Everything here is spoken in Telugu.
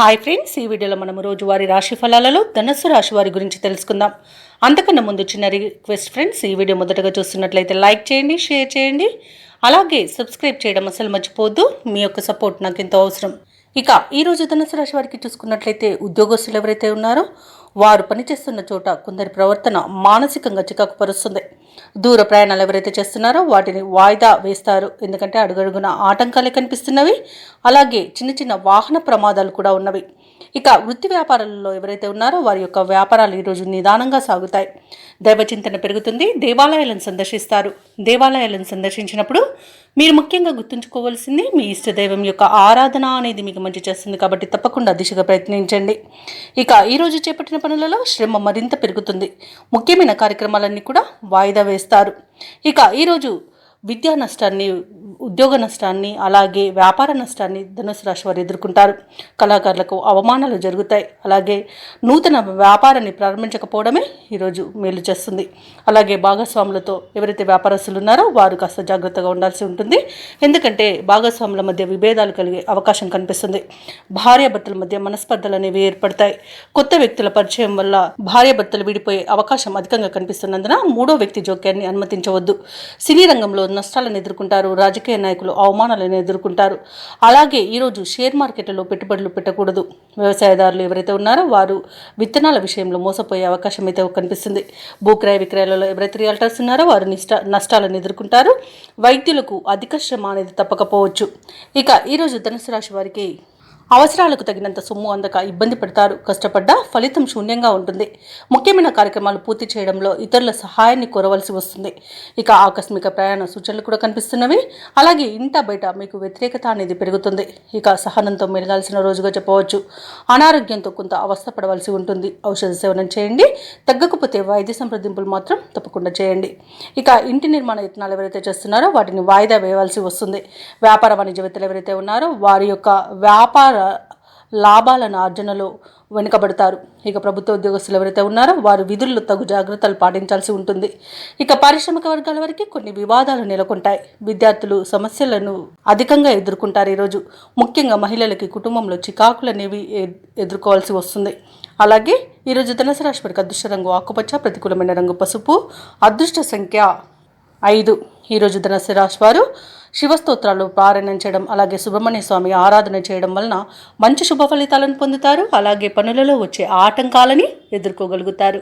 హాయ్ ఫ్రెండ్స్, ఈ వీడియోలో మనం రోజువారీ రాశి ఫలాలలో ధనుస్సు రాశి వారి గురించి తెలుసుకుందాం. అంతకన్నా ముందు చిన్న రిక్వెస్ట్ ఫ్రెండ్స్, ఈ వీడియో మొదటగా చూస్తున్నట్లయితే లైక్ చేయండి, షేర్ చేయండి, అలాగే సబ్స్క్రైబ్ చేయడం అసలు మర్చిపోవద్దు. మీ యొక్క సపోర్ట్ నాకు ఎంతో అవసరం. ఇక ఈరోజు ధనుస్సు రాశి వారికి చూసుకున్నట్లయితే ఉద్యోగస్తులు ఎవరైతే ఉన్నారో వారు పనిచేస్తున్న చోట కొందరి ప్రవర్తన మానసికంగా చికాకు పరుస్తుంది. దూర ప్రయాణాలు ఎవరైతే చేస్తున్నారో వాటిని వాయిదా వేస్తారు, ఎందుకంటే అడుగడుగున ఆటంకాలే కనిపిస్తున్నవి. అలాగే చిన్న చిన్న వాహన ప్రమాదాలు కూడా ఉన్నవి. ఇక వృత్తి వ్యాపారాలలో ఎవరైతే ఉన్నారో వారి యొక్క వ్యాపారాలు ఈరోజు నిదానంగా సాగుతాయి. దైవచింతన పెరుగుతుంది. దేవాలయాలను సందర్శిస్తారు. దేవాలయాలను సందర్శించినప్పుడు మీరు ముఖ్యంగా గుర్తుంచుకోవాల్సింది మీ ఇష్టదైవం యొక్క ఆరాధన అనేది మీకు మంచి చేస్తుంది, కాబట్టి తప్పకుండా దిశగా ప్రయత్నించండి. ఇక ఈరోజు చేపట్టిన పనులలో శ్రమ మరింత పెరుగుతుంది. ముఖ్యమైన కార్యక్రమాలన్నీ కూడా వాయిదా వేస్తారు. ఇక ఈరోజు విద్యా నష్టాన్ని, ఉద్యోగ నష్టాన్ని, అలాగే వ్యాపార నష్టాన్ని ధనుసు రాశి వారు ఎదుర్కొంటారు. కళాకారులకు అవమానాలు జరుగుతాయి. అలాగే నూతన వ్యాపారాన్ని ప్రారంభించకపోవడమే ఈరోజు మేలు చేస్తుంది. అలాగే భాగస్వాములతో ఎవరైతే వ్యాపారస్తులు ఉన్నారో వారు కాస్త జాగ్రత్తగా ఉండాల్సి ఉంటుంది, ఎందుకంటే భాగస్వాముల మధ్య విభేదాలు కలిగే అవకాశం కనిపిస్తుంది. భార్యాభర్తల మధ్య మనస్పర్ధలు అనేవి ఏర్పడతాయి. కొత్త వ్యక్తుల పరిచయం వల్ల భార్యాభర్తలు విడిపోయే అవకాశం అధికంగా కనిపిస్తున్నందున మూడో వ్యక్తి జోక్యాన్ని అనుమతించవద్దు. సినీ రంగంలో నష్టాలను ఎదుర్కొంటారు. రాజకీయ నాయకులు అవమానాలను ఎదుర్కొంటారు. అలాగే ఈరోజు షేర్ మార్కెట్లో పెట్టుబడులు పెట్టకూడదు. వ్యవసాయదారులు ఎవరైతే ఉన్నారో వారు విత్తనాల విషయంలో మోసపోయే అవకాశం అయితే కనిపిస్తుంది. భూక్రయ విక్రయాలలో ఎవరైతే రియల్టర్స్ ఉన్నారో వారు నష్టాలను ఎదుర్కొంటారు. వైద్యులకు అధిక శ్రమ అనేది తప్పకపోవచ్చు. ఇక ఈరోజు ధనుసు రాశి వారికి అవసరాలకు తగినంత సొమ్ము అందక ఇబ్బంది పడతారు. కష్టపడ్డా ఫలితం శూన్యంగా ఉంటుంది. ముఖ్యమైన కార్యక్రమాలు పూర్తి చేయడంలో ఇతరుల సహాయాన్ని కోరవలసి వస్తుంది. ఇక ఆకస్మిక ప్రయాణ సూచనలు కూడా కనిపిస్తున్నవి. అలాగే ఇంట బయట మీకు వ్యతిరేకత అనేది పెరుగుతుంది. ఇక సహనంతో మెలగాల్సిన రోజుగా చెప్పవచ్చు. అనారోగ్యంతో కొంత అవస్థపడవలసి ఉంటుంది. ఔషధ సేవనం చేయండి. తగ్గకపోతే వైద్య సంప్రదింపులు మాత్రం తప్పకుండా చేయండి. ఇక ఇంటి నిర్మాణ యత్నాలు ఎవరైతే చేస్తున్నారో వాటిని వాయిదా వేయవలసి వస్తుంది. వ్యాపార వాణిజ్యవేత్తలు ఎవరైతే ఉన్నారో వారి యొక్క వ్యాపార లాభాలను ఆర్జనలో వెనుకబడతారు. ఇక ప్రభుత్వ ఉద్యోగస్తులు ఎవరైతే ఉన్నారో వారు విధుల్లో తగు జాగ్రత్తలు పాటించాల్సి ఉంటుంది. ఇక పారిశ్రామిక వర్గాల వరకు కొన్ని వివాదాలు నెలకొంటాయి. విద్యార్థులు సమస్యలను అధికంగా ఎదుర్కొంటారు. ఈరోజు ముఖ్యంగా మహిళలకి కుటుంబంలో చికాకులు అనేవి ఎదుర్కోవాల్సి వస్తుంది. అలాగే ఈరోజు ధనుసు రాశి వారికి అదృష్ట రంగు ఆకుపచ్చ, ప్రతికూలమైన రంగు పసుపు, అదృష్ట సంఖ్య 5. ఈరోజు ధనుసు రాశి వారు శివస్తోత్రాలు పారాయణం చేయడం, అలాగే సుబ్రహ్మణ్య స్వామి ఆరాధన చేయడం వలన మంచి శుభ ఫలితాలను పొందుతారు. అలాగే పనులలో వచ్చే ఆటంకాలని ఎదుర్కోగలుగుతారు.